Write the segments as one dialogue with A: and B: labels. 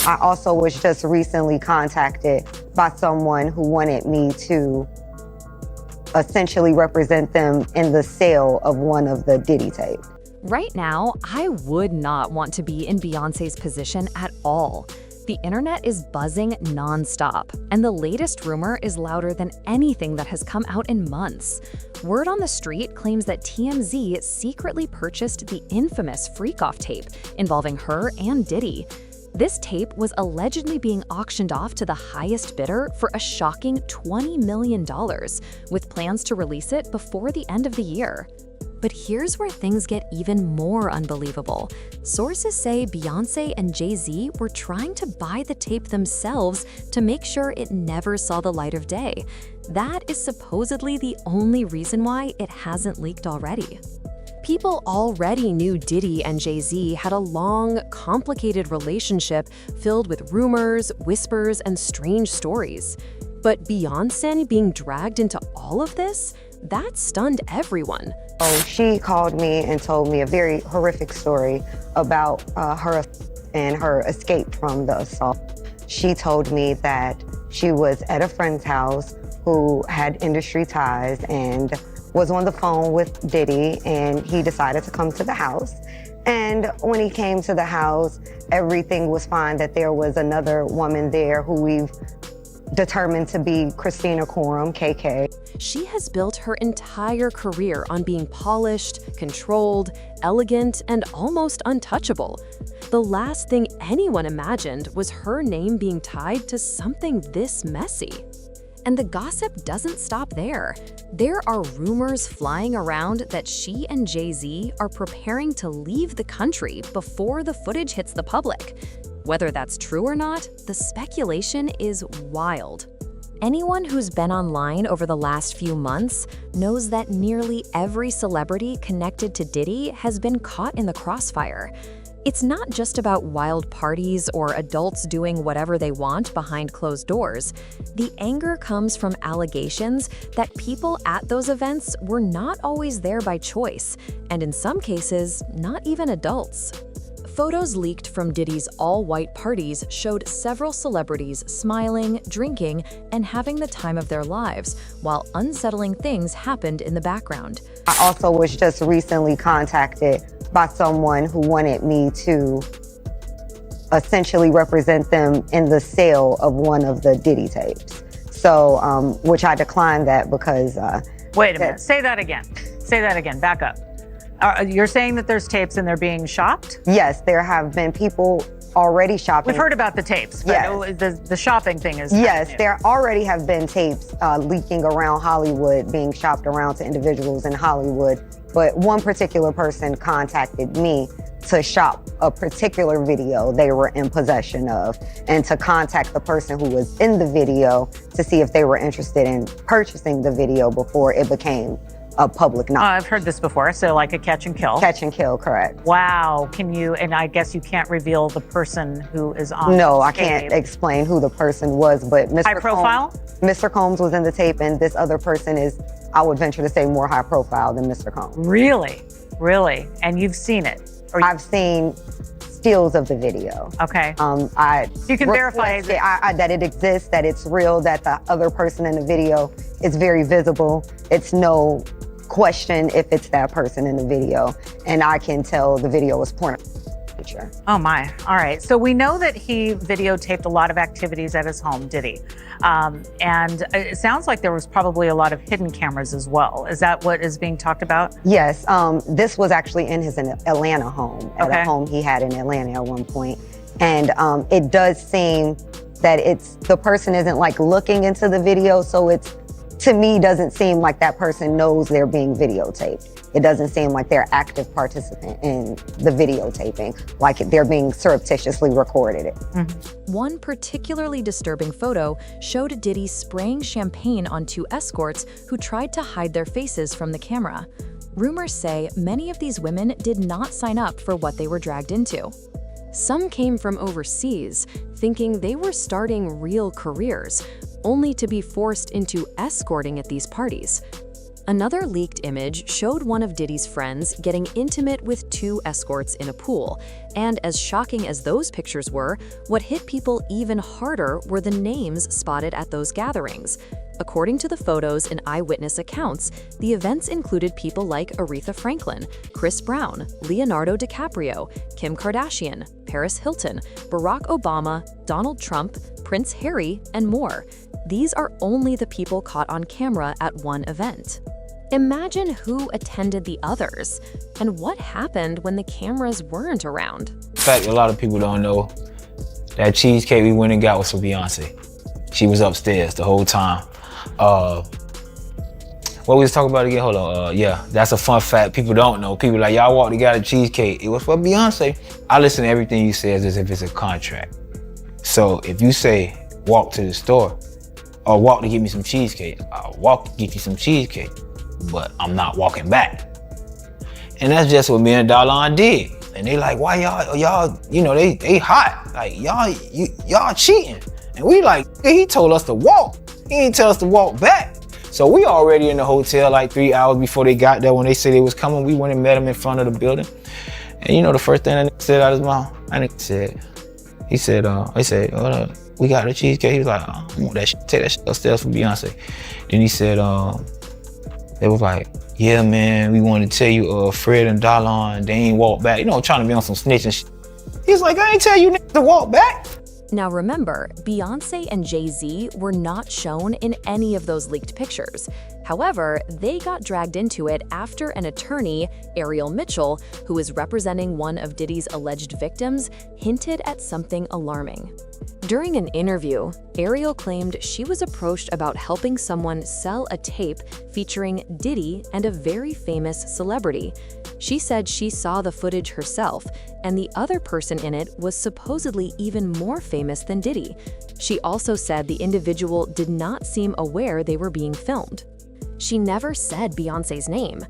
A: I also was just recently contacted by someone who wanted me to essentially represent them in the sale of one of the Diddy tapes.
B: Right now, I would not want to be in Beyoncé's position at all. The internet is buzzing nonstop, and the latest rumor is louder than anything that has come out in months. Word on the street claims that TMZ secretly purchased the infamous Freak-Off tape involving her and Diddy. This tape was allegedly being auctioned off to the highest bidder for a shocking $20 million, with plans to release it before the end of the year. But here's where things get even more unbelievable. Sources say Beyoncé and Jay-Z were trying to buy the tape themselves to make sure it never saw the light of day. That is supposedly the only reason why it hasn't leaked already. People already knew Diddy and Jay-Z had a long, complicated relationship filled with rumors, whispers, and strange stories. But Beyoncé being dragged into all of this? That stunned everyone.
A: Oh, she called me and told me a very horrific story about her and her escape from the assault. She told me that she was at a friend's house who had industry ties and was on the phone with Diddy, and he decided to come to the house. And when he came to the house, everything was fine, that there was another woman there who we've determined to be Christina Coram, KK.
B: She has built her entire career on being polished, controlled, elegant, and almost untouchable. The last thing anyone imagined was her name being tied to something this messy. And the gossip doesn't stop there. There are rumors flying around that she and Jay-Z are preparing to leave the country before the footage hits the public. Whether that's true or not, the speculation is wild. Anyone who's been online over the last few months knows that nearly every celebrity connected to Diddy has been caught in the crossfire. It's not just about wild parties or adults doing whatever they want behind closed doors. The anger comes from allegations that people at those events were not always there by choice, and in some cases, not even adults. Photos leaked from Diddy's all-white parties showed several celebrities smiling, drinking, and having the time of their lives, while unsettling things happened in the background.
A: I also was just recently contacted by someone who wanted me to essentially represent them in the sale of one of the Diddy tapes. So, which I declined that because—
C: Wait a minute, say that again. Say that again, back up. You're saying that there's tapes and they're being shopped?
A: Yes, there have been people already shopping.
C: We've heard about the tapes, but
A: yes.
C: The shopping thing is—
A: Yes, there already have been tapes leaking around Hollywood, being shopped around to individuals in Hollywood. But one particular person contacted me to shop a particular video they were in possession of, and to contact the person who was in the video to see if they were interested in purchasing the video before it became a public knowledge.
C: I've heard this before, so like a catch and kill.
A: Catch and kill, correct.
C: Wow, can you, and I guess you can't reveal the person who is on
A: No,
C: the
A: I can't explain who the person was, but Mr.
C: High profile?
A: Mr. Combs was in the tape, and this other person is, I would venture to say, more high profile than Mr. Combs.
C: Really? Really? And you've seen it?
A: I've seen stills of the video.
C: Okay.
A: So
C: you can verify
A: that it exists, that it's real, that the other person in the video is very visible. It's no question if it's that person in the video, and I can tell the video was pornographic.
C: Oh my, all right. So we know that he videotaped a lot of activities at his home, Diddy. And it sounds like there was probably a lot of hidden cameras as well. Is that what is being talked about?
A: Yes, this was actually in his Atlanta home, at a home he had in Atlanta at one point. And it does seem that the person isn't like looking into the video, so it's, to me, doesn't seem like that person knows they're being videotaped. It doesn't seem like they're active participant in the videotaping, like they're being surreptitiously recorded it.
C: Mm-hmm.
B: One particularly disturbing photo showed Diddy spraying champagne on two escorts who tried to hide their faces from the camera. Rumors say many of these women did not sign up for what they were dragged into. Some came from overseas, thinking they were starting real careers, only to be forced into escorting at these parties. Another leaked image showed one of Diddy's friends getting intimate with 2 escorts in a pool, and as shocking as those pictures were, what hit people even harder were the names spotted at those gatherings. According to the photos and eyewitness accounts, the events included people like Aretha Franklin, Chris Brown, Leonardo DiCaprio, Kim Kardashian, Paris Hilton, Barack Obama, Donald Trump, Prince Harry, and more. These are only the people caught on camera at one event. Imagine who attended the others, and what happened when the cameras weren't around.
D: In fact, a lot of people don't know that cheesecake we went and got was for Beyonce. She was upstairs the whole time. What we was talking about again? Hold on. Yeah, that's a fun fact. People don't know. People like, y'all walked and got a cheesecake. It was for Beyonce. I listen to everything you say as if it's a contract. So if you say, walk to the store, or walk to get me some cheesecake, I'll walk to get you some cheesecake, but I'm not walking back. And that's just what me and Darlon did. And they like, why y'all, you know, they hot. Like, y'all cheating. And we like, he told us to walk. He didn't tell us to walk back. So we already in the hotel like 3 hours before they got there. When they said they was coming, we went and met him in front of the building. And you know the first thing that nigga said out of his mouth? He said, we got the cheesecake. He was like, I don't want that shit. Take that shit upstairs for Beyonce. Then he said, they was like, yeah, man, we wanted to tell you, Fred and Darlon, they ain't walk back. You know, trying to be on some snitching shit. He's like, I ain't tell you niggas to walk back.
B: Now remember, Beyoncé and Jay-Z were not shown in any of those leaked pictures. However, they got dragged into it after an attorney, Ariel Mitchell, who is representing one of Diddy's alleged victims, hinted at something alarming. During an interview, Ariel claimed she was approached about helping someone sell a tape featuring Diddy and a very famous celebrity. She said she saw the footage herself, and the other person in it was supposedly even more famous than Diddy. She also said the individual did not seem aware they were being filmed. She never said Beyoncé's name,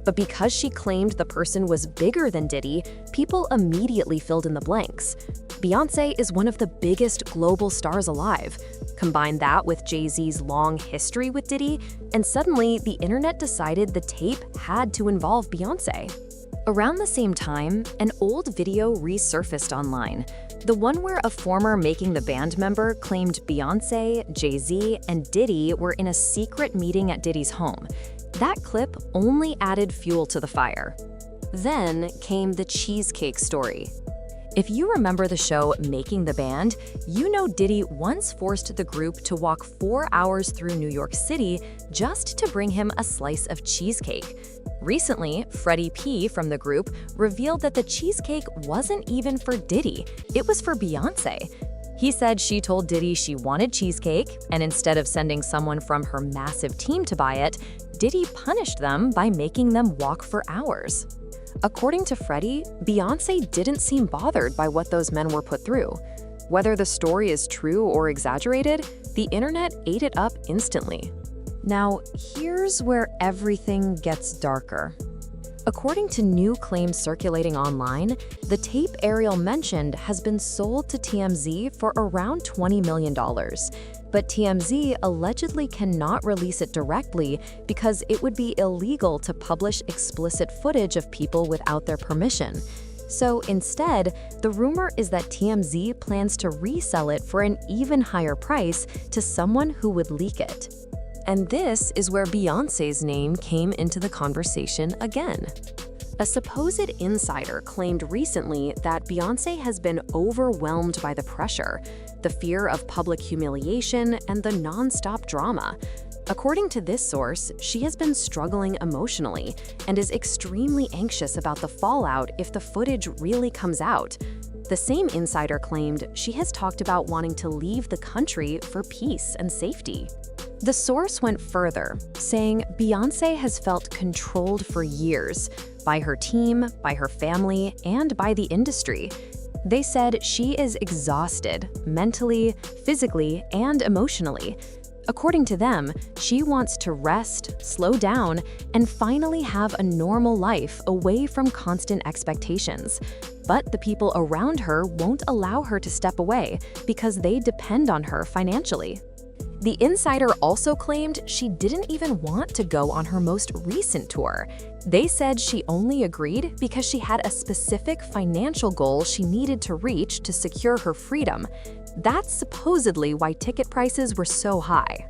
B: but because she claimed the person was bigger than Diddy, people immediately filled in the blanks. Beyoncé is one of the biggest global stars alive. Combine that with Jay-Z's long history with Diddy, and suddenly the internet decided the tape had to involve Beyoncé. Around the same time, an old video resurfaced online. The one where a former Making the Band member claimed Beyoncé, Jay-Z, and Diddy were in a secret meeting at Diddy's home. That clip only added fuel to the fire. Then came the cheesecake story. If you remember the show Making the Band, you know Diddy once forced the group to walk 4 hours through New York City just to bring him a slice of cheesecake. Recently, Freddie P from the group revealed that the cheesecake wasn't even for Diddy, it was for Beyoncé. He said she told Diddy she wanted cheesecake, and instead of sending someone from her massive team to buy it, Diddy punished them by making them walk for hours. According to Freddie, Beyoncé didn't seem bothered by what those men were put through. Whether the story is true or exaggerated, the internet ate it up instantly. Now, here's where everything gets darker. According to new claims circulating online, the tape Ariel mentioned has been sold to TMZ for around $20 million. But TMZ allegedly cannot release it directly because it would be illegal to publish explicit footage of people without their permission. So instead, the rumor is that TMZ plans to resell it for an even higher price to someone who would leak it. And this is where Beyoncé's name came into the conversation again. A supposed insider claimed recently that Beyoncé has been overwhelmed by the pressure, the fear of public humiliation, and the non-stop drama. According to this source, she has been struggling emotionally and is extremely anxious about the fallout if the footage really comes out. The same insider claimed she has talked about wanting to leave the country for peace and safety. The source went further, saying Beyoncé has felt controlled for years by her team, by her family, and by the industry. They said she is exhausted mentally, physically, and emotionally. According to them, she wants to rest, slow down, and finally have a normal life away from constant expectations. But the people around her won't allow her to step away because they depend on her financially. The insider also claimed she didn't even want to go on her most recent tour. They said she only agreed because she had a specific financial goal she needed to reach to secure her freedom. That's supposedly why ticket prices were so high.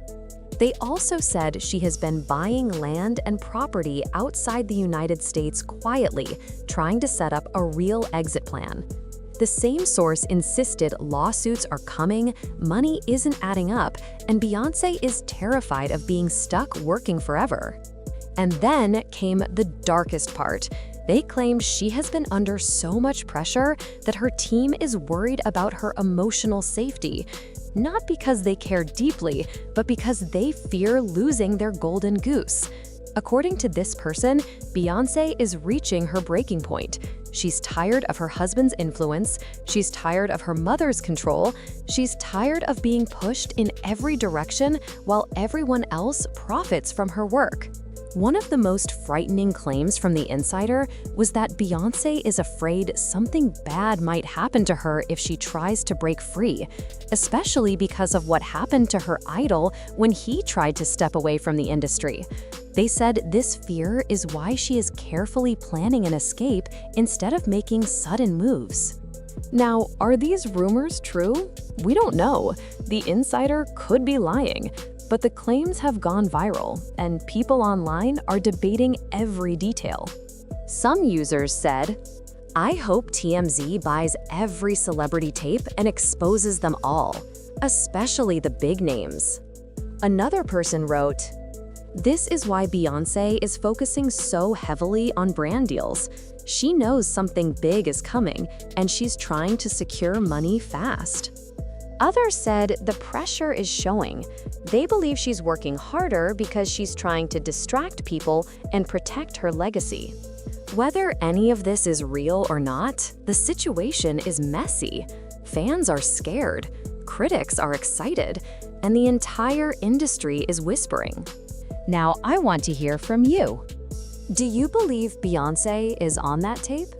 B: They also said she has been buying land and property outside the United States quietly, trying to set up a real exit plan. The same source insisted lawsuits are coming, money isn't adding up, and Beyoncé is terrified of being stuck working forever. And then came the darkest part. They claim she has been under so much pressure that her team is worried about her emotional safety. Not because they care deeply, but because they fear losing their golden goose. According to this person, Beyoncé is reaching her breaking point. She's tired of her husband's influence, she's tired of her mother's control, she's tired of being pushed in every direction while everyone else profits from her work. One of the most frightening claims from the insider was that Beyoncé is afraid something bad might happen to her if she tries to break free, especially because of what happened to her idol when he tried to step away from the industry. They said this fear is why she is carefully planning an escape instead of making sudden moves. Now, are these rumors true? We don't know. The insider could be lying. But the claims have gone viral, and people online are debating every detail. Some users said, "I hope TMZ buys every celebrity tape and exposes them all, especially the big names." Another person wrote, "This is why Beyoncé is focusing so heavily on brand deals. She knows something big is coming, and she's trying to secure money fast." Others said the pressure is showing. They believe she's working harder because she's trying to distract people and protect her legacy. Whether any of this is real or not, the situation is messy. Fans are scared, critics are excited, and the entire industry is whispering. Now, I want to hear from you. Do you believe Beyoncé is on that tape?